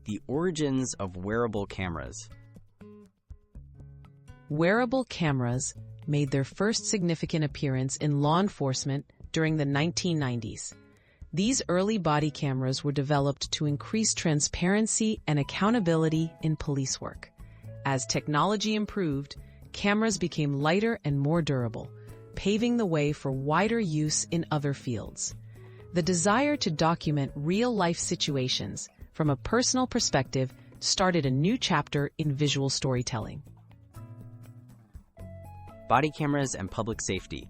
The origins of wearable cameras. Wearable cameras made their first significant appearance in law enforcement during the 1990s. These early body cameras were developed to increase transparency and accountability in police work. As technology improved, cameras became lighter and more durable, paving the way for wider use in other fields. The desire to document real-life situations from a personal perspective started a new chapter in visual storytelling. Body cameras and public safety.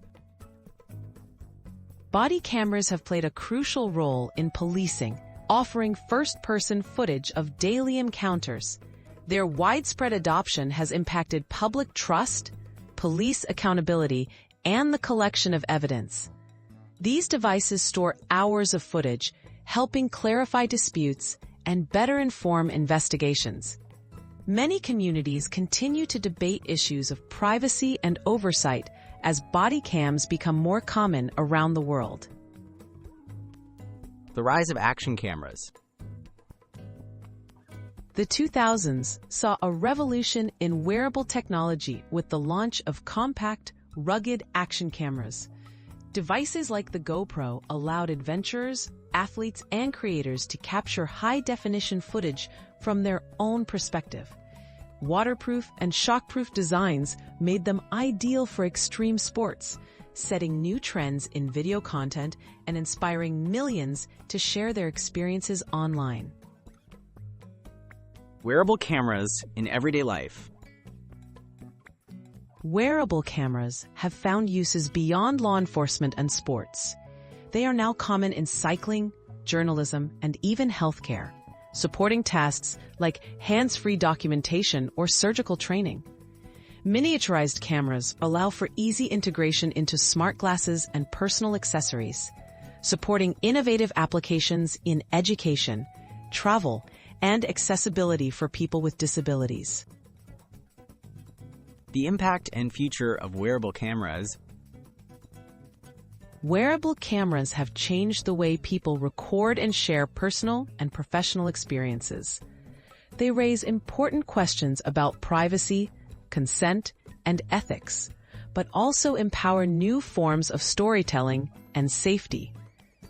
Body cameras have played a crucial role in policing, offering first-person footage of daily encounters. Their widespread adoption has impacted public trust, police accountability, and the collection of evidence. These devices store hours of footage, helping clarify disputes and better inform investigations. Many communities continue to debate issues of privacy and oversight as body cams become more common around the world. The rise of action cameras. The 2000s saw a revolution in wearable technology with the launch of compact, rugged action cameras. Devices like the GoPro allowed adventurers, athletes, and creators to capture high-definition footage from their own perspective. Waterproof and shockproof designs made them ideal for extreme sports, setting new trends in video content and inspiring millions to share their experiences online. Wearable cameras in everyday life. Wearable cameras have found uses beyond law enforcement and sports. They are now common in cycling, journalism, and even healthcare, supporting tasks like hands-free documentation or surgical training. Miniaturized cameras allow for easy integration into smart glasses and personal accessories, supporting innovative applications in education, travel, and accessibility for people with disabilities. The impact and future of wearable cameras. Wearable cameras have changed the way people record and share personal and professional experiences. They raise important questions about privacy, consent, and ethics, but also empower new forms of storytelling and safety.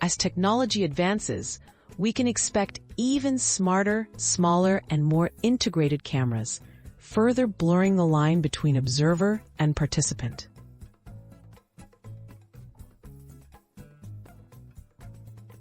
As technology advances, we can expect even smarter, smaller, and more integrated cameras, further blurring the line between observer and participant.